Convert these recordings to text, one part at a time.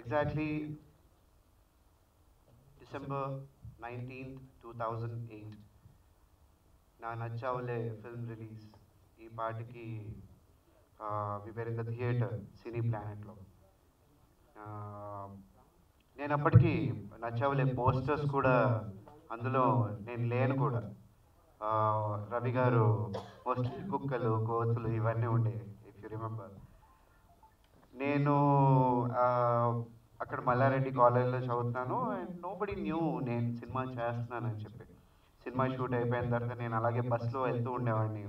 Exactly December 19th, 2008 నా Nachavule film release. ఈ పాటికి వి వేర్ ఇన్ ద థియేటర్ సినీ ప్లానెట్లో. నేను అప్పటికి నచ్చావులే పోస్టర్స్ కూడా అందులో నేను లేను కూడా. రవి గారు మోస్ట్లీ కుక్కలు కోతులు ఇవన్నీ ఉండేవి, ఇఫ్ యూ రిమెంబర్. నేను అక్కడ మల్లారెడ్డి కాలేజ్లో చదువుతున్నాను అండ్ నోబడి న్యూ నేను సినిమా చేస్తున్నానని చెప్పి. సినిమా షూట్ అయిపోయిన తర్వాత నేను అలాగే బస్లో వెళ్తూ ఉండేవాడిని.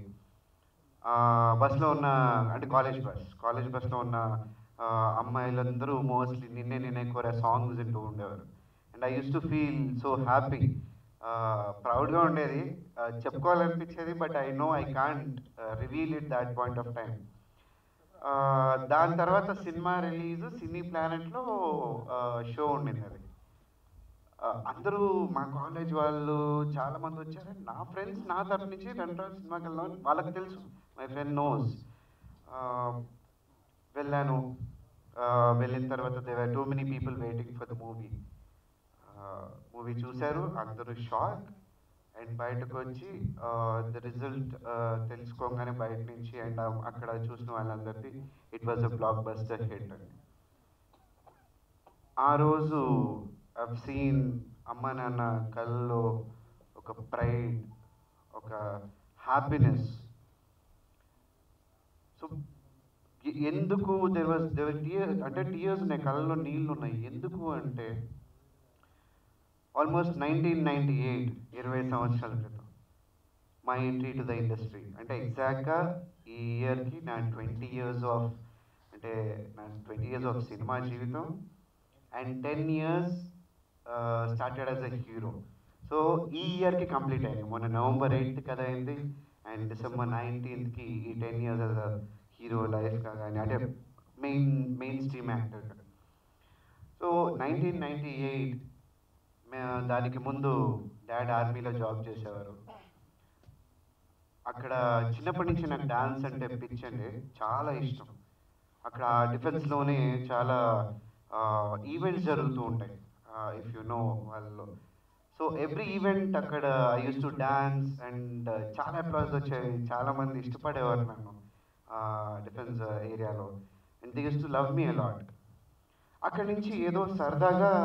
బస్లో ఉన్న అంటే కాలేజ్ బస్లో ఉన్న అమ్మాయిలందరూ మోస్ట్లీ నిన్నే నిన్నే కోరే సాంగ్స్ వింటూ ఉండేవారు. And I used to feel so happy, ప్రౌడ్గా ఉండేది, చెప్పుకోవాలనిపించేది. But I know I can't reveal it that point of time. దాని తర్వాత సినిమా రిలీజ్ సినీ ప్లానెట్లో షో ఉండింది. అది అందరూ మా కాలేజ్ వాళ్ళు చాలామంది వచ్చారు. నా ఫ్రెండ్స్ నా తరఫు నుంచి 2 రోజులు సినిమాకి వెళ్దాం వాళ్ళకి తెలుసు, మై ఫ్రెండ్ నోస్. వెళ్ళాను. వెళ్ళిన తర్వాత there were too many people waiting for the movie. Movie చూశారు, అందరూ షాక్. అండ్ బయటకు వచ్చి ద రిజల్ట్ తెలుసుకోగానే బయట నుంచి అండ్ అక్కడ చూసిన వాళ్ళందరికీ it was a block buster hit అండి. ఆ రోజు ఐవ్ సీన్ అమ్మ నాన్న కళ్ళలో ఒక ప్రైడ్, ఒక హ్యాపీనెస్. సో ఎందుకు దేవర్ టీయర్స్, అంటే టీయర్స్ ఉన్నాయి, కళ్ళలో నీళ్ళు ఉన్నాయి. ఎందుకు అంటే ఆల్మోస్ట్ 1998, 20 సంవత్సరాల క్రితం మా ఎంట్రీ టు ద ఇండస్ట్రీ. అంటే ఎగ్జాక్ట్గా ఈ ఇయర్కి నా 20 years ఆఫ్ సినిమా జీవితం and 10 years started as a hero. So ఈ ఇయర్కి కంప్లీట్ అయింది. మొన్న November 8th కదా అయింది, అండ్ December 19th ఈ 10 years యాజ్ అ హీరో లైఫ్గా కానీ అంటే మెయిన్ స్ట్రీమ్ యాక్టర్గా. సో 1998 దానికి ముందు డాడ్ ఆర్మీలో జాబ్ చేసేవారు. అక్కడ చిన్నప్పటి నుంచి నాకు డాన్స్ అంటే పిచ్చండి, చాలా ఇష్టం. అక్కడ డిఫెన్స్లోనే చాలా ఈవెంట్స్ జరుగుతూ ఉంటాయి, ఇఫ్ యు నో వాళ్ళు. సో ఎవ్రీ ఈవెంట్ అక్కడ I used to dance and చాలా అప్లాజ్ వచ్చేవి, చాలామంది ఇష్టపడేవారు నన్ను డిఫెన్స్ ఏరియాలో. And they use to love me a lot. అక్కడి నుంచి ఏదో సరదాగా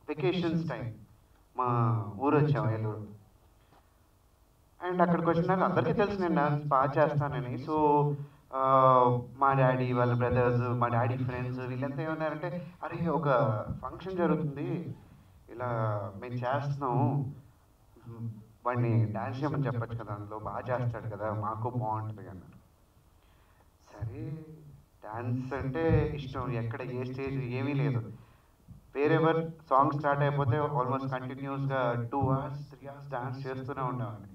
వెకేషన్స్ టైం మా ఊరు వచ్చాము, ఏలూరు. అండ్ అక్కడికి వచ్చినాక అందరికీ తెలుసు నేను డాన్స్ బాగా చేస్తానని. సో మా డాడీ వాళ్ళ బ్రదర్స్, మా డాడీ ఫ్రెండ్స్ వీళ్ళంతా ఏమన్నారంటే, అరే ఒక ఫంక్షన్ జరుగుతుంది, ఇలా మేము చేస్తున్నాము, వాడిని డాన్స్ చేయమని చెప్పచ్చు కదా, అందులో బాగా చేస్తాడు కదా, మాకు బాగుంటుంది అన్నారు. సరే డాన్స్ అంటే ఇష్టం, ఎక్కడ ఏ స్టేజ్ ఏమీ లేదు. వేరెవర్ సాంగ్ స్టార్ట్ అయిపోతే ఆల్మోస్ట్ కంటిన్యూస్గా 2 hours 3 hours డాన్స్ చేస్తూనే ఉండేవాడిని.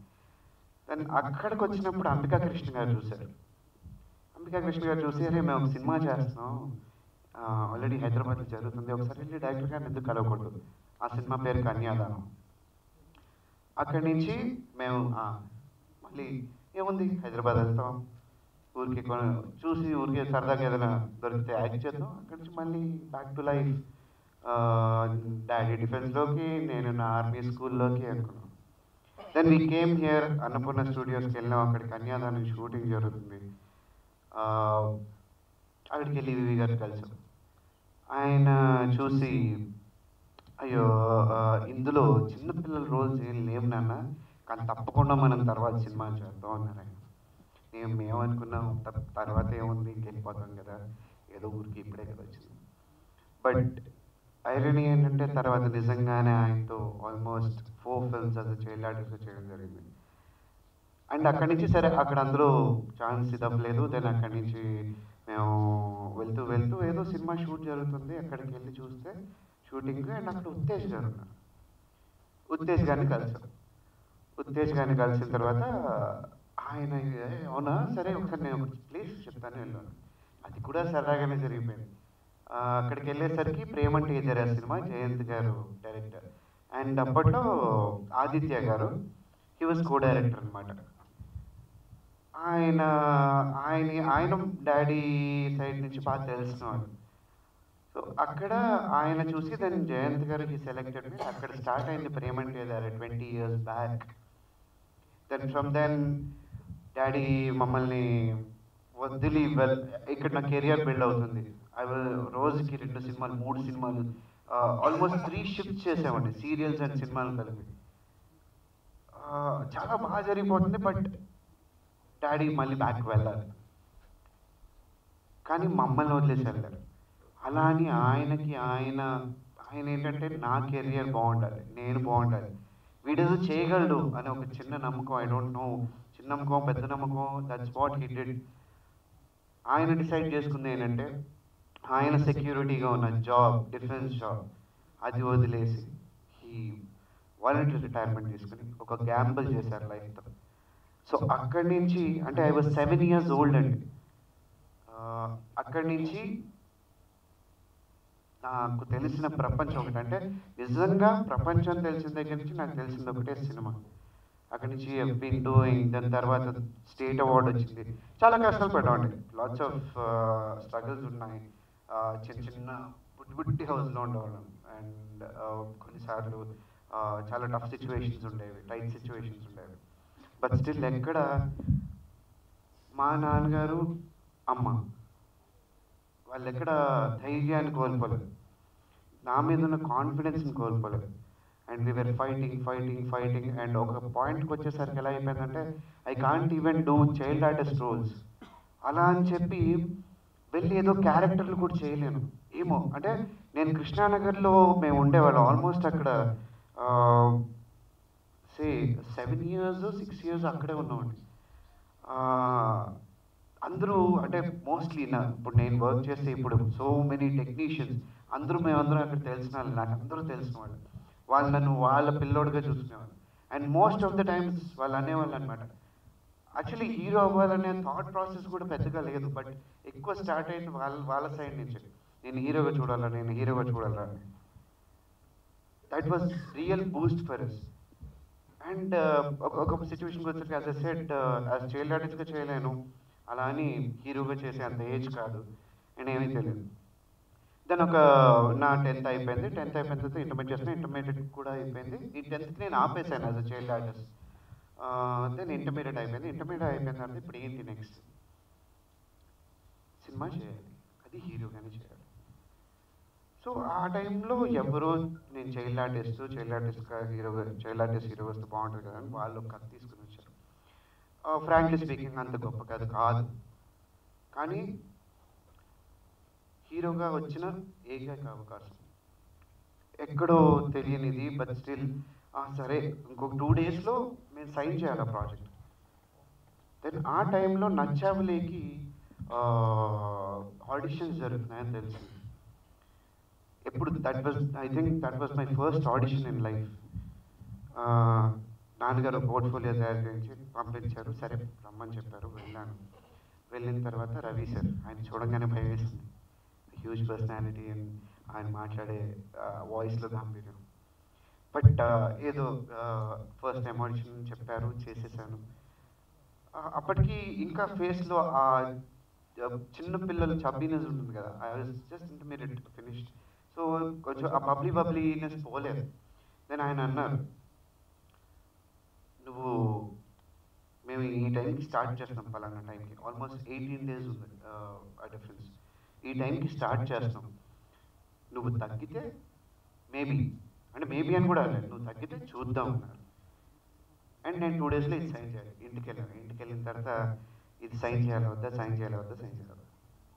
దెన్ అక్కడికి వచ్చినప్పుడు అంబికా కృష్ణ గారు చూశారు. అంబికా కృష్ణ గారు చూసి, అరే మేము ఒక సినిమా చేస్తున్నాం, ఆల్రెడీ హైదరాబాద్లో జరుగుతుంది, ఒకసారి వెళ్ళి డైరెక్టర్ గారిని ఎందుకు కలవకూడదు. ఆ సినిమా పేరు కన్యాదానం. అక్కడి నుంచి మేము మళ్ళీ ఏముంది హైదరాబాద్ వెళ్తాం, ఊరికి చూసి ఊరికే సరదాగా ఏదైనా దొరికితే యాక్ట్ చేద్దాం. అక్కడి నుంచి మళ్ళీ బ్యాక్ టు లైఫ్. డాడీ డిఫెన్స్లోకి, నేను నా ఆర్మీ స్కూల్లోకి అనుకున్నాను. Then we came here, Annapurna స్టూడియోస్కి వెళ్ళాం. అక్కడ కన్యాదానం షూటింగ్ జరుగుతుంది. అక్కడికి వెళ్ళి వివి గారు కలిసాం. ఆయన చూసి, అయ్యో ఇందులో చిన్నపిల్లల రోల్స్ ఏం లేవు నాన్న, కానీ తప్పకుండా మనం తర్వాత సినిమా చేద్దాం అన్నారు ఆయన. మేమనుకున్నాం తర్వాత ఏముంది, ఇంకెళ్ళిపోతాం కదా, ఏదో ఊరికి ఇప్పుడే కదా వచ్చింది. బట్ ఐరనీ ఏంటంటే తర్వాత నిజంగానే ఆయనతో almost 4 films as a child artist చేయడం జరిగింది. అండ్ అక్కడి నుంచి సరే అక్కడ అందరూ ఛాన్స్ ఇవ్వలేదు. దెన్ అక్కడి నుంచి మేము వెళ్తూ వెళ్తూ ఏదో సినిమా షూట్ జరుగుతుంది, అక్కడికి వెళ్ళి చూస్తే షూటింగ్. అండ్ అక్కడ ఉత్తేజ్ గారు ఉన్నారు. ఉత్తేజ్ గారిని కలిసిన తర్వాత ఆయన, అవునా సరే ఒకసారి నేను ప్లీజ్ చెప్తాను వెళ్ళాను. అది కూడా సరదాగానే జరిగిపోయింది. అక్కడికి వెళ్ళేసరికి ప్రేమంటే జరా సినిమా, జయంత్ గారు డైరెక్టర్. అండ్ అప్పట్లో ఆదిత్య గారు, హీ వాజ్ కో డైరెక్టర్ అనమాట. ఆయన డాడీ సైడ్ నుంచి బాగా తెలిసిన వాళ్ళు. సో అక్కడ ఆయన చూసి దెన్ జయంత్ గారికి సెలెక్టెడ్ మీ. అక్కడ స్టార్ట్ అయింది ప్రేమంటే 20 years back. Then from then daddy మమ్మల్ని వదిలి ఇక్కడ నా కెరియర్ బిల్డ్ అవుతుంది. రోజుకి 2 సినిమాలు 3 సినిమాలు ఆల్మోస్ట్ 3 షిఫ్ట్స్ చేసామండి, సీరియల్స్ అండ్ సినిమాలు కలిపి. చాలా బాగా జరిగిపోతుంది. బట్ డాడీ మళ్ళీ బ్యాక్ వెళ్ళాలి, కానీ మమ్మల్ని వదిలేసి వెళ్ళారు. అలా అని ఆయన ఏంటంటే నా కెరియర్ బాగుండాలి, నేను బాగుండాలి, వీడేదో చేయగలడు అనే ఒక చిన్న నమ్మకం. ఐ డోంట్ నో, చిన్న నమ్మకం పెద్ద నమ్మకం, దట్స్ వాట్ హీ డిడ్. ఆయన డిసైడ్ చేసుకుంది ఏంటంటే ఆయన సెక్యూరిటీగా ఉన్న జాబ్, డిఫెన్స్ జాబ్, అది వదిలేసి ఈ వాలంటరీ రిటైర్మెంట్ తీసుకుని ఒక గ్యాంబుల్ చేశారు లైఫ్తో. సో అక్కడి నుంచి అంటే ఐ వాజ్ 7 years old అండి. అక్కడి నుంచి నాకు తెలిసిన ప్రపంచం ఒకటి, అంటే నిజంగా ప్రపంచం తెలిసిన దగ్గర నుంచి నాకు తెలిసింది ఒకటే సినిమా. అక్కడి నుంచి బీన్ డూయింగ్. దాని తర్వాత స్టేట్ అవార్డు వచ్చింది. చాలా కష్టాలు పడ్డామండి, లాట్స్ ఆఫ్ స్ట్రగుల్స్ ఉన్నాయి. చిన్న చిన్న బుట్టి హౌస్లో ఉండేవాళ్ళం. అండ్ కొన్నిసార్లు చాలా టఫ్ సిచ్యువేషన్స్ ఉండేవి, టైట్ సిచ్యువేషన్స్ ఉండేవి. బట్ స్టిల్ ఎక్కడ మా నాన్నగారు అమ్మ వాళ్ళు ఎక్కడ ధైర్యాన్ని కోల్పోలేదు, నా మీద ఉన్న కాన్ఫిడెన్స్ని కోల్పోలేదు. And we were fighting. And ఒక పాయింట్కి వచ్చేసరికి ఎలా అయిపోయిందంటే I can't even do child artist roles. అలా అని చెప్పి వెళ్ళి ఏదో క్యారెక్టర్లు కూడా చేయలేను. ఏమో అంటే నేను కృష్ణానగర్లో మేము ఉండేవాళ్ళం, ఆల్మోస్ట్ అక్కడ 7 years 6 years అక్కడే ఉన్నామండి. అందరూ అంటే మోస్ట్లీ ఇప్పుడు నేను వర్క్ చేస్తే ఇప్పుడు సో మెనీ టెక్నీషియన్స్ మేమందరం అక్కడ తెలిసిన వాళ్ళు, నాకు అందరూ తెలిసిన వాళ్ళు నన్ను వాళ్ళ పిల్లోడుగా చూసుకునేవాళ్ళు. And most of the times వాళ్ళు అనేవాళ్ళు అనమాట. యాక్చువల్లీ హీరో అవ్వాలనే థాట్ ప్రాసెస్ కూడా పెద్దగా లేదు, బట్ ఎక్కువ స్టార్ట్ అయింది వాళ్ళ సైడ్ నుంచి. నేను హీరోగా చూడాలా అని. That was real Boost for us. And ఒక సిచ్యువేషన్కి వచ్చేసరికి as a set as child ఆర్టిస్ట్గా చేయలేను, అలా అని హీరోగా చేసే అంత ఏజ్ కాదు, అండ్ ఏమీ తెలియదు. దెన్ నా 10th అయిపోయింది. 10th అయిపోయిన తర్వాత ఇంటర్మీడియట్ కూడా అయిపోయింది. ఈ 10th నేను ఆపేసాను as a child artist. Then intermediate అయిపోయిన తర్వాత ఇప్పుడు ఏంటి నెక్స్ట్? సినిమా చేయాలి, అది హీరోగానే చేయాలి. సో ఆ టైంలో ఎవరో నేను చైల్డ్ ఆర్టిస్ట్ హీరో వస్తే బాగుంటుంది కదా అని వాళ్ళు కథ తీసుకుని వచ్చారు. ఫ్రాంక్లీ స్పీకింగ్ అంత గొప్ప కథ కాదు, కానీ హీరోగా వచ్చిన ఏకైక అవకాశం, ఎక్కడో తెలియనిది. బట్ స్టిల్ సరే ఇంకొక 2 daysలో మేము సైన్ చేయాలి ఆ ప్రాజెక్ట్. దెన్ ఆ టైంలో నచ్చావులేకి ఆడిషన్స్ జరుగుతున్నాయని తెలిసింది. ఎప్పుడు that was my first audition in life. నాన్నగారు పోర్ట్ఫోలియో తయారు చేయించి పంపించారు. సరే రమ్మని చెప్పారు, వెళ్ళాను. వెళ్ళిన తర్వాత రవి సార్, ఆయన చూడంగానే భయం వేసింది. హ్యూజ్ పర్సనాలిటీ అండ్ ఆయన మాట్లాడే వాయిస్లో గాంభీర్యం. బట్ ఏదో ఫస్ట్ టైం ఆడిషన్ చెప్పారు, చేసేసాను. అప్పటికి ఇంకా ఫేస్లో ఆ చిన్న పిల్లలు చబ్బీనెస్ ఉంటుంది కదా, I was just intermediate finished. So కొంచెం ఆ బబ్లీనెస్ పోలేదు. దెన్ ఆయన అన్నారు, మేము ఈ టైంకి స్టార్ట్ చేస్తాం, పలానా టైంకి ఆల్మోస్ట్ 18 days ఉంది ఆ డిఫరెన్స్. ఈ టైంకి స్టార్ట్ చేస్తాం, నువ్వు తగ్గితే మేబీ అని కూడా అన్నారు, నువ్వు తగ్గితే చూద్దాం అన్నారు. అండ్ నేను 2 daysలో ఇది సైన్ చేయాలి. ఇంటికి వెళ్ళిన తర్వాత ఇది సైన్ చేయాలి వద్దా.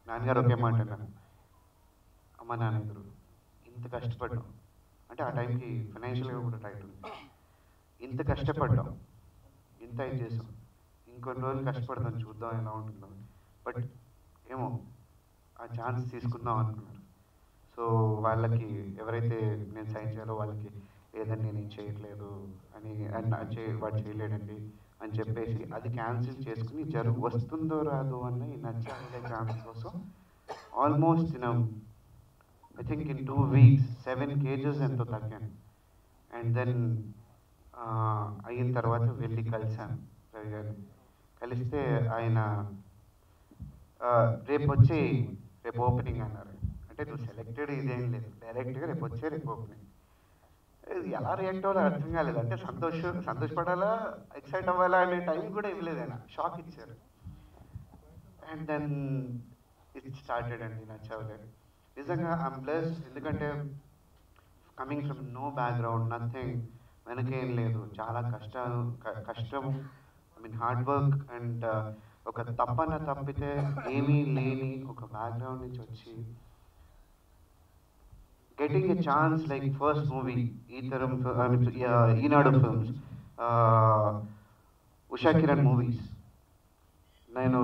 నాన్నగారు ఒకే మాట అన్నారు, అమ్మ నాన్న ఎదురు ఇంత కష్టపడ్డాం, అంటే ఆ టైంకి ఫైనాన్షియల్గా కూడా టైట్ ఉంది, ఇంత కష్టపడ్డాం, ఇంత ఇది చేసాం, ఇంకొన్ని రోజులు కష్టపడదాం చూద్దాం ఎలా ఉంటుందో. బట్ ఏమో ఆ ఛాన్స్ తీసుకుందాం అనుకున్నారు. సో వాళ్ళకి ఎవరైతే నేను సైన్ చేయాలో వాళ్ళకి లేదండి నేను చేయట్లేదు అని, వాడు చేయలేడండి అని చెప్పేసి అది క్యాన్సిల్ చేసుకుని వస్తుందో రాదో అన్న ఈ నచ్చాలే ఛాన్స్ కోసం almost I think in 2 weeks 7 kgs ఎంతో తగ్గాను. అండ్ దెన్ అయిన తర్వాత వెళ్ళి కలిశాను రవి గారిని. కలిస్తే ఆయన రేపు ఓపెనింగ్ అన్నారు. అంటే నువ్వు సెలెక్టెడ్ ఇదేం లేదు, డైరెక్ట్గా రేపు వచ్చే రేపు ఓపెనింగ్. ఎలా రియాక్ట్ అవ్వాలో అర్థం కాలేదు. అంటే సంతోషపడాలా, ఎక్సైట్ అవ్వాలా అనే టైం కూడా ఇవ్వలేదు ఆయన, షాక్ ఇచ్చారు. అండ్ దెన్ ఇట్ స్టార్టెడ్ అండి నచ్చవలే. నిజంగా ఐఎమ్ బ్లెస్డ్, ఎందుకంటే coming from no background, nothing, వెనకేం లేదు, చాలా కష్టం, I mean hard work and ఒక తప్పన తప్పితే ఏమీ లేని ఒక బ్యాక్గ్రౌండ్ నుంచి వచ్చి getting a chance like first movie Etherum Eenadu Films, Usha Kiran movies. నేను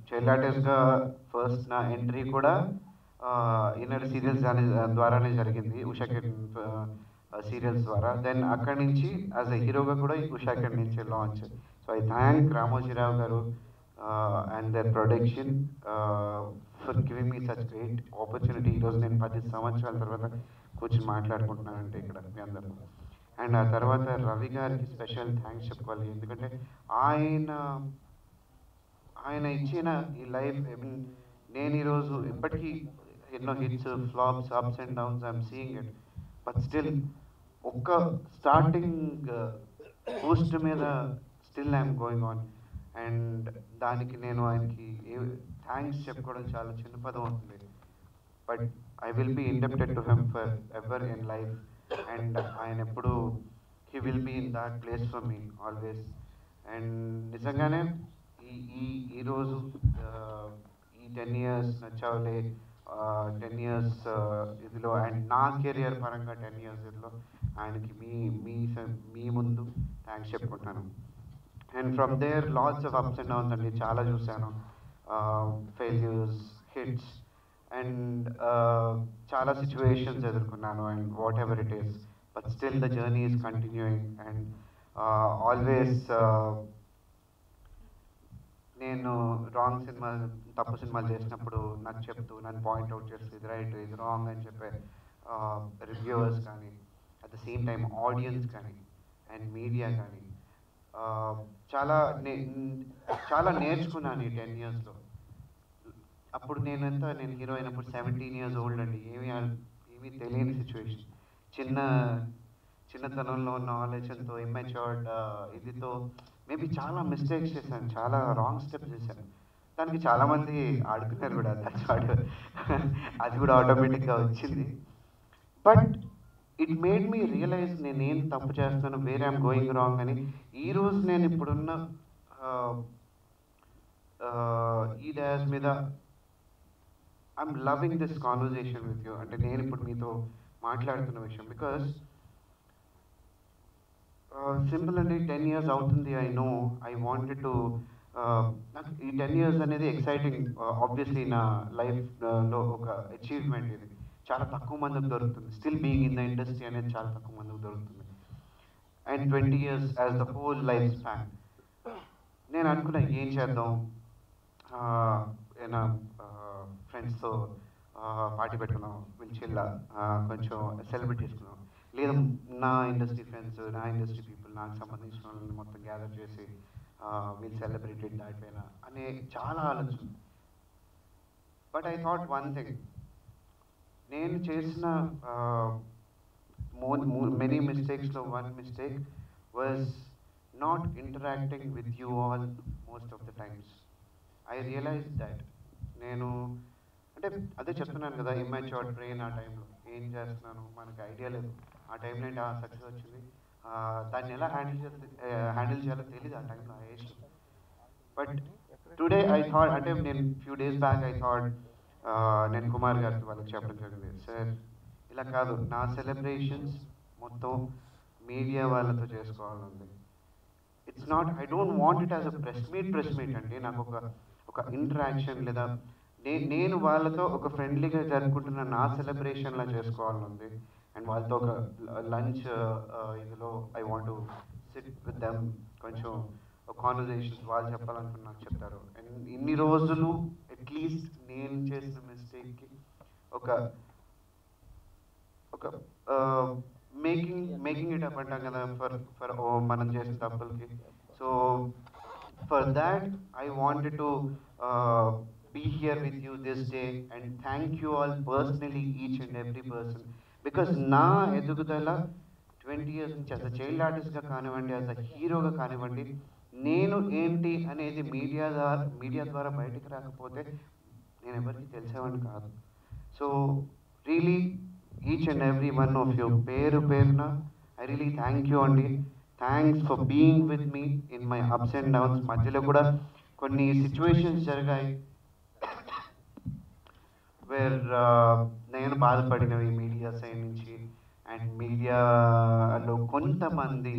చైల్డ్ ఆర్టిస్ట్గా ఫస్ట్ నా ఎంట్రీ కూడా ఈనాడు సీరియల్స్ ద్వారానే జరిగింది, ఉషా కిరణ్ సీరియల్స్ ద్వారా. దెన్ అక్కడి నుంచి యాజ్ ఎ హీరోగా కూడా ఉషా కిరణ్ నుంచి launch. So I thank Ramoji Rao గారు and their production for giving me such great opportunity. ఈరోజు నేను 10 సంవత్సరాల తర్వాత కూర్చొని మాట్లాడుకుంటున్నానంటే ఇక్కడ మీ అందరూ. అండ్ ఆ తర్వాత రవి గారికి స్పెషల్ థ్యాంక్స్ చెప్పుకోవాలి, ఎందుకంటే ఆయన ఇచ్చిన ఈ లైఫ్, ఐ మీన్ నేను ఈరోజు ఇప్పటికీ ఎన్నో hits, flops, ups and downs I'm seeing it, but still ఒక్క స్టార్టింగ్ పోస్ట్ మీద still I'm going on. And దానికి నేను ఆయనకి థ్యాంక్స్ చెప్పుకోవడం చాలా చిన్న పదం అవుతుంది, but I will be indebted to him for ever in life. And ఆయన ఎప్పుడు he will be in that place for me always. And నిజంగానే ఈరోజు ఈ 10 years నచ్చవలే, 10 years ఇదిలో, అండ్ నా కెరియర్ పరంగా 10 years ఇదిలో ఆయనకి మీ ముందు థ్యాంక్స్ చెప్పుకుంటాను. And from there lots of ups and downs అండి, చాలా చూశాను, ఫెయిల్యూర్స్, హిట్స్, అండ్ చాలా సిచ్యువేషన్స్ ఎదుర్కొన్నాను, and what ever it is, but still the journey is continuing. And always నేను రాంగ్ సినిమాలు, తప్పు సినిమాలు చేసినప్పుడు నాకు చెప్తూ, నన్ను పాయింట్అవుట్ చేస్తూ ఇది రైట్ ఇది రాంగ్ అని చెప్పే రివ్యూవర్స్ కానీ, at the same time audience కానీ అండ్ మీడియా కానీ చాలా నేర్చుకున్నాను ఈ 10 yearsలో. అప్పుడు నేను హీరో అయినప్పుడు 17 years old అండి, ఏమీ తెలియని సిచ్యువేషన్, చిన్నతనంలో ఉన్న ఆలోచనతో, ఇమ్మెచ్యూర్డ్ ఇదితో మేబీ చాలా మిస్టేక్స్ చేశాను, చాలా రాంగ్ స్టెప్స్ చేశాను. దానికి చాలామంది ఆడుకున్నారు కూడా, అది కూడా ఆటోమేటిక్గా వచ్చింది. But it made me realise నేనేం తప్పు చేస్తున్నాను, వేర్ ఐఎమ్ గోయింగ్ రాంగ్ అని. ఈరోజు నేను ఇప్పుడున్న ఈ డయాస్ మీద I'm loving this conversation with you. అంటే నేను ఇప్పుడు మీతో మాట్లాడుతున్న విషయం, బికాస్ సింపుల్ అండి, 10 years అవుతుంది. I know I wanted to, నాకు ఈ 10 years అనేది ఎక్సైటింగ్, ఆబ్వియస్లీ నా లైఫ్లో ఒక అచీవ్మెంట్. ఇది చాలా తక్కువ మందికి దొరుకుతుంది, still being in the industry అనేది చాలా తక్కువ మందికి దొరుకుతుంది. And 20 years as the whole life span. నేను అనుకున్నా ఏం చేద్దాం, ఏమైనా ఫ్రెండ్స్తో పార్టీ పెట్టుకున్నాం, విల్చిల్లా కొంచెం సెలబ్రేట్ చేసుకున్నాం, లేదా నా ఇండస్ట్రీ ఫ్రెండ్స్, నా ఇండస్ట్రీ పీపుల్, నాకు సంబంధించిన వాళ్ళని మొత్తం గ్యాదర్ చేసి విల్ సెలబ్రేటెడ్ దాట్ వేనా అనే చాలా ఆలోచన. But I thought one thing, నేను చేసిన మెనీ మిస్టేక్స్లో one mistake was not interacting with you all most of the times. I realise that నేను, అంటే అదే చెప్తున్నాను కదా, ఇమ్మెచ్యూర్డ్ బ్రెయిన్. ఆ టైంలో ఏం చేస్తున్నాను మనకి ఐడియా లేదు. ఆ టైంలో ఏంటి సక్సెస్ వచ్చింది, దాన్ని ఎలా హ్యాండిల్ చేయాలో తెలియదు ఆ టైంలో, ఆ ఏజ్లో. బట్ టుడే ఐ థాట్, అంటే నేను few days back I thought, నేను కుమార్ గారికి వాళ్ళకి చెప్పడం జరిగింది, సార్ ఇలా కాదు, నా సెలబ్రేషన్స్ మొత్తం మీడియా వాళ్ళతో చేసుకోవాలండి. It's not, I don't want it as a press meet అండి. నాకు ఒక ఇంటరాక్షన్, లేదా నేను వాళ్ళతో ఒక ఫ్రెండ్లీగా జరుపుకుంటున్న నా సెలబ్రేషన్లా చేసుకోవాలనుంది. అండ్ వాళ్ళతో ఒక లంచ్ ఇదిలో I want to SIT with them, కొంచెం ఒక కాన్వర్జేషన్స్ వాళ్ళు చెప్పాలనుకుని నాకు చెప్తారు. అండ్ ఇన్ని రోజులు అట్లీస్ట్ నేను చేసిన మిస్టేక్కి ఒక మేకింగ్ ఇట్ అప్ అంటాం కదా, ఫర్ మనం చేసిన తప్పులకి. So for that I wanted to be here with you this day and thank you all personally, each and every person, because నా ఎదుగుదల 20 years నుంచి యాజ్ అ చైల్డ్ ఆర్టిస్ట్గా కానివ్వండి, యాజ్ అ హీరోగా కానివ్వండి, నేను ఏంటి అనేది మీడియా ద్వారా బయటకు రాకపోతే నేను ఎవరికి తెలిసేవాడిని కాదు. So really each and every one of you పేరు పేరున ఐ రియలీ థ్యాంక్ యూ అండి. Thanks for being with me in my apps and downs. మధ్యలో కూడా కొన్ని సిచ్యువేషన్స్ జరిగాయి వేర్ నేను బాధపడినవి మీడియా సైడ్ నుంచి, అండ్ మీడియాలో కొంతమంది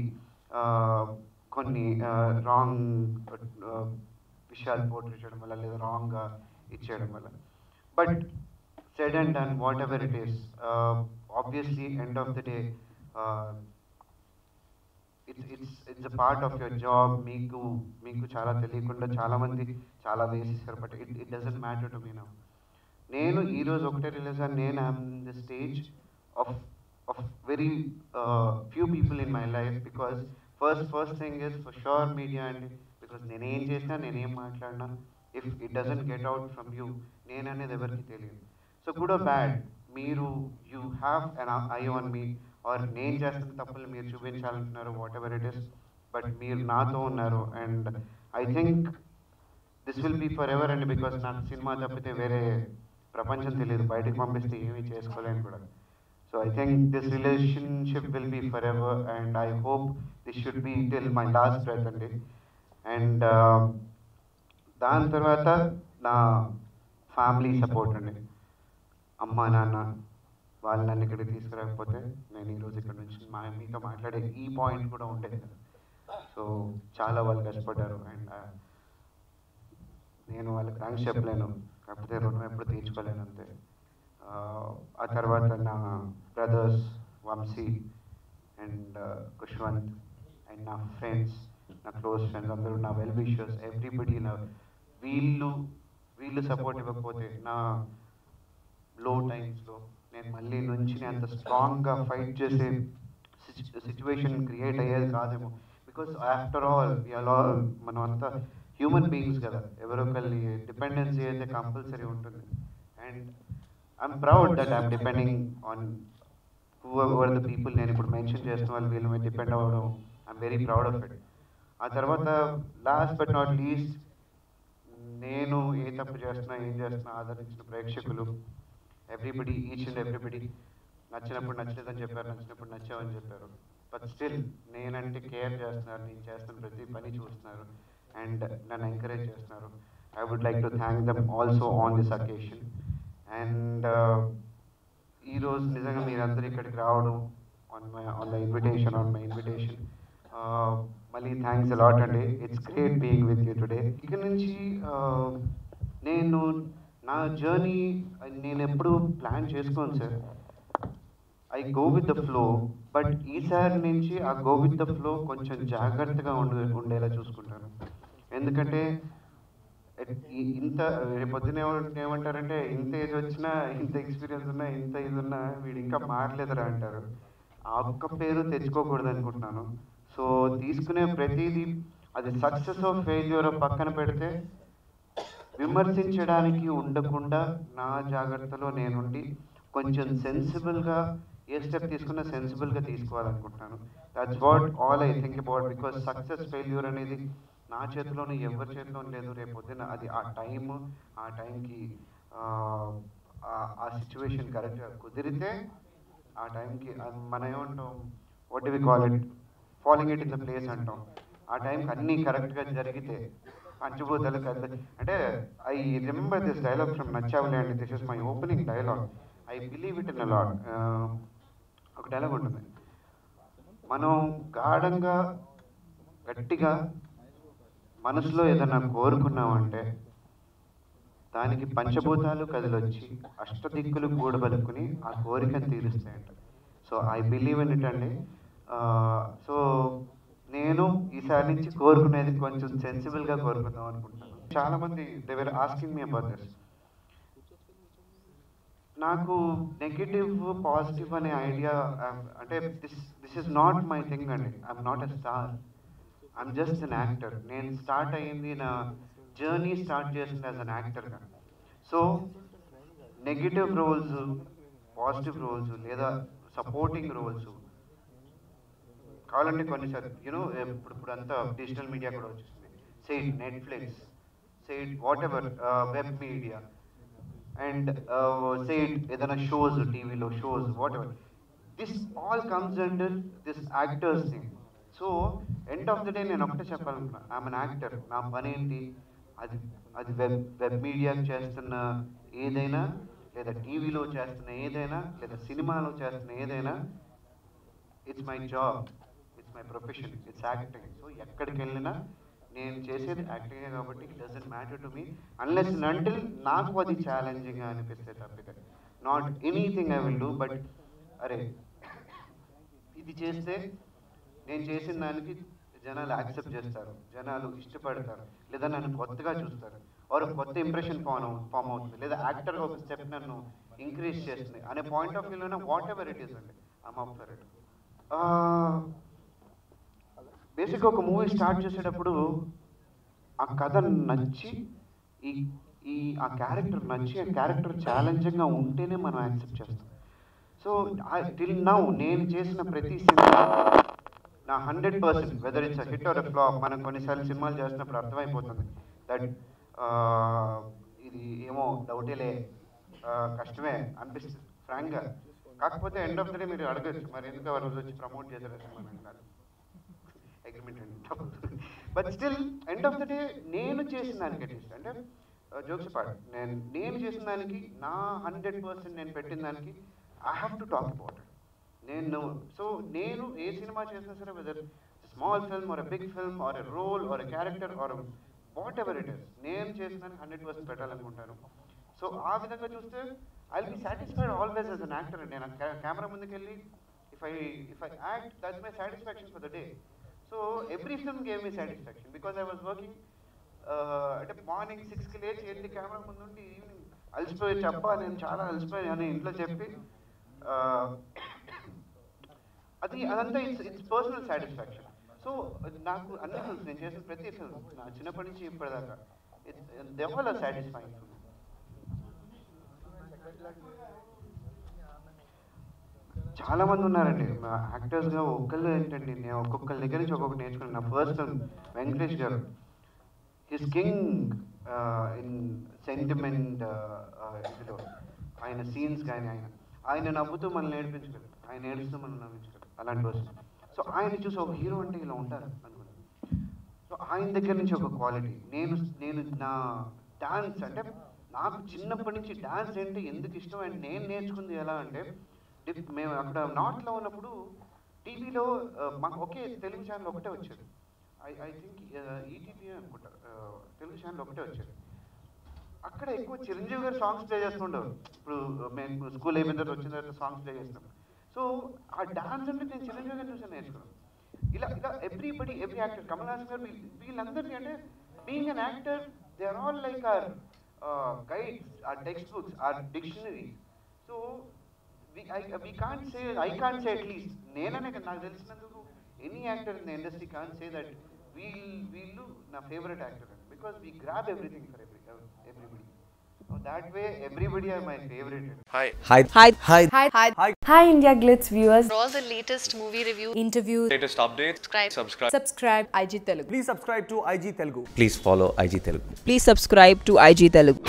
కొన్ని రాంగ్ విషయాలు పోర్ట్రే చేయడం వల్ల లేదా రాంగ్గా ఇచ్చేయడం వల్ల. But said and done, whatever it is, obviously end of the day, it's a part of your job. మీకు చాలా తెలియకుండా చాలా మంది చాలా వేసేసారు, but it doesn't matter to me now. నేను ఈరోజు ఒకటే రిలీజ్ అని నేను I'm in the stage of very few people in my life, because first thing is for sure media అండి. బికాస్ నేనేం చేసినా నేనేం మాట్లాడినా if it doesn't get out from you, నేననేది ఎవరికి తెలియదు. సో గుడ్ ఆర్ బ్యాడ్, మీరు you have an eye on me, or నేను చేస్తున్న తప్పులు మీరు చూపించాలంటున్నారు, what ever it is, but మీరు నాతో ఉన్నారు. And I think this will be for ever అండి, బికాస్ నాకు సినిమా తప్పితే వేరే ప్రపంచం తెలియదు, బయటకు పంపిస్తే ఏమీ చేసుకోలేను కూడా. So I think this relationship will be for ever, and I hope this should be till my last breath అండి. అండ్ దాని తర్వాత నా ఫ్యామిలీ సపోర్ట్ అండి, అమ్మ నాన్న, వాళ్ళు నన్ను ఇక్కడికి తీసుకురాకపోతే నేను ఈరోజు ఇక్కడ నుంచి మీతో మాట్లాడే ఈ పాయింట్ కూడా ఉండేది కదా. సో చాలా వాళ్ళు కష్టపడ్డారు, అండ్ నేను వాళ్ళకి థ్యాంక్స్ చెప్పలేను, కాకపోతే రుణం ఎప్పుడు తీర్చుకోలేను అంతే. ఆ తర్వాత నా brothers Vamsi and Kushwant and నా ఫ్రెండ్స్, నా క్లోజ్ ఫ్రెండ్స్ అందరూ, నా వెల్ విషర్స్, ఎవ్రీబడి, వీళ్ళు సపోర్ట్ ఇవ్వకపోతే నా లో టైమ్స్లో నేను మళ్ళీ నుంచి అంత స్ట్రాంగ్గా ఫైట్ చేసే సిచ్యువేషన్ క్రియేట్ అయ్యేది కాదేమో. బికాస్ ఆఫ్టర్ ఆల్ మనం అంతా హ్యూమన్ బీయింగ్స్ కదా, ఎవరో ఒకరి డిపెండెన్సీ అయితే కంపల్సరీ ఉంటుంది. And I'm proud that I'm depending on whoever the people. నేను ఇప్పుడు మెన్షన్ చేస్తున్న వాళ్ళు వీళ్ళ మీద డిపెండ్ అవ్వడం, I'm very proud of it. ఆ తర్వాత లాస్ట్ బట్ నాట్ లీస్ట్, నేను ఏ తప్పు చేస్తున్నా ఏం చేస్తున్నా ఆదరించిన ప్రేక్షకులు, ఎవ్రీబడి, ఈచ్ అండ్ ఎవ్రీబడి, నచ్చినప్పుడు నచ్చలేదని చెప్పారు, నచ్చినప్పుడు నచ్చావని చెప్పారు, బట్ స్టిల్ నేనంటే కేర్ చేస్తున్నారు, నేను చేస్తున్న ప్రతి పని చూస్తున్నారు అండ్ నన్ను ఎంకరేజ్ చేస్తున్నారు. I would like to thank them also on this occasion. And ఈరోజు నిజంగా మీరందరూ ఇక్కడికి రావడం ఆన్ మై ఇన్విటేషన్, మళ్ళీ థ్యాంక్స్ అలాట్ అండి. It's great being with you today. ఇక్కడ నుంచి నేను నా జర్నీ నేను ఎప్పుడు ప్లాన్ చేసుకోను sir, I go with the flow. But ఈసారి నుంచి ఆ గో విత్ ద ఫ్లో కొంచెం జాగ్రత్తగా ఉండేలా చూసుకుంటాను. ఎందుకంటే ఇంత రేపొద్దున ఏమంటారంటే ఇంత ఏజ్ వచ్చినా, ఇంత ఎక్స్పీరియన్స్ ఉన్నా, ఇంత ఇది ఉన్నా వీడు ఇంకా మారలేదురా అంటారు. ఆ ఒక్క పేరు తెచ్చుకోకూడదు అనుకుంటున్నాను. సో తీసుకునే ప్రతిదీ అది సక్సెస్ ఆఫ్ ఫెయిల్యూర్ పక్కన పెడితే విమర్శించడానికి ఉండకుండా నా జాగ్రత్తలో నేనుండి కొంచెం సెన్సిబుల్గా ఏ స్టెప్ తీసుకున్నా సెన్సిబుల్గా తీసుకోవాలనుకుంటున్నాను. That's what all I think about. Because success failure అనేది నా చేతిలోనే ఎవరి చేతిలోనే లేదు. రేపు పొద్దున అది ఆ టైంకి ఆ సిచ్యువేషన్ కరెక్ట్గా కుదిరితే ఆ టైంకి మనం ఏమంటాం, what do we call it, following it in the place అంటాం. ఆ టైంకి అన్నీ కరెక్ట్గా జరిగితే పంచభూతాలు కలిసి, అంటే I remember this dialogue from Nachavule అండి. This is my opening dialogue. I believe it in a lot. ఒక డైలాగ్ ఉంటుంది, మనం గాఢంగా గట్టిగా మనసులో ఏదైనా కోరుకున్నామంటే దానికి పంచభూతాలు కదిలొచ్చి అష్టదిక్కులు కూడబలుకుని ఆ కోరికను తీరుస్తాయంట. So I believe in it అండి. సో నేను ఈసారి నుంచి కోరుకునేది కొంచెం సెన్సిబుల్గా కోరుకుందాం అనుకుంటున్నాను. చాలామంది they were asking me about this. నాకు నెగిటివ్ పాజిటివ్ అనే ఐడియా అంటే this is not my thing అండి. I'm not a star, I'm just an actor. నేను స్టార్ట్ అయ్యింది, నా జర్నీ స్టార్ట్ చేసింది యాజ్ అన్ యాక్టర్గా. So negative roles, positive roles లేదా సపోర్టింగ్ రోల్స్ కావాలంటే కొన్నిసార్లు ఇప్పుడు అంతా డిజిటల్ మీడియా కూడా వచ్చేసింది. Say Netflix, say whatever web media, and say ఏదైనా షోస్, టీవీలో shows, whatever, this all comes under this actors thing. So end of the day నేను ఒకటే చెప్పాలనుకున్నా, ఐఎమ్ అన్ యాక్టర్. నా పని ఏంటి? అది వెబ్ మీడియాకి చేస్తున్న ఏదైనా, లేదా టీవీలో చేస్తున్న ఏదైనా, లేదా సినిమాలో చేస్తున్న ఏదైనా, it's my job, it's my profession, it's acting. So ఎక్కడికి వెళ్ళినా నేను చేసేది యాక్టింగే కాబట్టి it doesn't matter to me unless and until నాకు అది ఛాలెంజింగ్గా అనిపిస్తే తప్పితే not anything I will do. But అరే ఇది చేస్తే నేను చేసిన దానికి జనాలు యాక్సెప్ట్ చేస్తారు, జనాలు ఇష్టపడతారు, లేదా నన్ను కొత్తగా చూస్తారు, వారు కొత్త ఇంప్రెషన్ ఫామ్ అవుతుంది, లేదా యాక్టర్గా ఒక స్టెప్ నన్ను ఇంక్రీజ్ చేస్తుంది అనే పాయింట్ ఆఫ్ వ్యూలోనే వాట్ ఎవర్ ఇట్ ఈస్ అండి, ఐమ్ అప్ ఫర్ ఇట్. బేసిక్గా ఒక మూవీ స్టార్ట్ చేసేటప్పుడు ఆ కథ నచ్చి, ఆ క్యారెక్టర్ నచ్చి, ఆ క్యారెక్టర్ ఛాలెంజింగ్గా ఉంటేనే మనం యాక్సెప్ట్ చేస్తాం. సో టిల్ నౌ నేను చేసిన ప్రతి సినిమా నా 100%, whether it's hit or flop, మనం కొన్నిసార్లు సినిమాలు చేసినప్పుడు అర్థమైపోతుంది దట్ ఇది ఏమో డౌటేలే, కష్టమే అనిపిస్తుంది ఫ్రాంక్గా. కాకపోతే ఎండ్ ఆఫ్ ద డే మీరు అడగచ్చు, మరి ఎందుకు ఆ రోజు వచ్చి ప్రమోట్ చేశారు సినిమా అంటారు, అగ్రిమెంట్ అండి. But still end of the day నేను చేసిన దానికి అట్లీస్ట్ అంటే జోక్స్ పార్ట్, నేను చేసిన దానికి నా 100% నేను పెట్టిన దానికి I have to talk about it. నేను ఏ సినిమా చేసినా సరే, whether small film or a big film or a role or a character or what ever it is, నేను చేసిన దానికి 100% పెట్టాలనుకుంటాను. సో ఆ విధంగా చూస్తే I will be satisfied always as an actor. నేను కెమెరా ముందుకు వెళ్ళి if I act, that's my satisfaction for the day. So every film gave me satisfaction because I was working. అంటే మార్నింగ్ 6కి లేచి వెళ్ళి కెమెరా ముందు నుండి ఈవినింగ్ అలసిపోయి నేను చాలా అలసిపోయాను అని ఇంట్లో చెప్పి, అదంతా ఇట్స్ పర్సనల్ సాటిస్ఫాక్షన్. సో నాకు అన్ని ఫిల్మ్స్, నేను చేసిన ప్రతి ఫిల్మ్ నా చిన్నప్పటి నుంచి ఇప్పటిదాకా దే ఆల్ ఆర్ సాటిస్ఫైయింగ్. చాలా మంది ఉన్నారండి యాక్టర్స్గా. ఒక్కళ్ళు ఏంటండి, నేను ఒక్కొక్కరి దగ్గర నుంచి ఒక్కొక్కటి నేర్చుకున్నాను. నా ఫస్ట్ ఫిల్మ్ వెంకటేష్ గారు, హిస్ కింగ్ ఇన్ సెంటిమెంట్, ఇదిలో ఆయన సీన్స్ కానీ ఆయన నవ్వుతూ మనల్ని నేర్పించగలరు, ఆయన ఏడుస్తూ మనం నవ్వించగలరు, అలాంటి పర్సన్. సో ఆయన చూసి ఒక హీరో అంటే ఇలా ఉంటారు అనుకున్నాను. సో ఆయన దగ్గర నుంచి ఒక క్వాలిటీ, నేను నా డాన్స్ అంటే నాకు చిన్నప్పటి నుంచి డాన్స్ ఏంటి ఎందుకు ఇష్టం అంటే నేను నేర్చుకుంది ఎలా అంటే, మేము అక్కడ నార్త్లో ఉన్నప్పుడు టీవీలో మాకు ఒకే తెలుగు ఛానల్ ఒకటే వచ్చేది, ఐ థింక్ ఈటీవీ అనుకుంటా, తెలుగు ఛానల్ ఒకటే వచ్చేది. అక్కడ ఎక్కువ చిరంజీవి గారు సాంగ్స్ ప్లే చేస్తుండేవారు. ఇప్పుడు మేము స్కూల్ అయిపోయిన తర్వాత వచ్చిన తర్వాత సాంగ్స్ ప్లే చేస్తాం. సో ఆ డాన్స్ అంటే నేను చిరంజీవి గారిని చూసాను నేర్చుకున్నాను. ఇలా ఎవ్రీ యాక్టర్, కమల్ హాసన్ గారు, వీళ్ళందరినీ అంటే being an actor they are all like our guides, our text books, our dictionary. So I can't say at least, నేననే నాకు తెలిసినందుకు any actor in the industry can't say that వీళ్ళు నా favourite actor, because we grab everything for everybody. So that way everybody are my favorite. Hi India Glitz viewers. For all the latest movie reviews, Interviews, latest updates, subscribe IG Telugu. Please subscribe to IG Telugu. Please follow IG Telugu. Please subscribe to IG Telugu.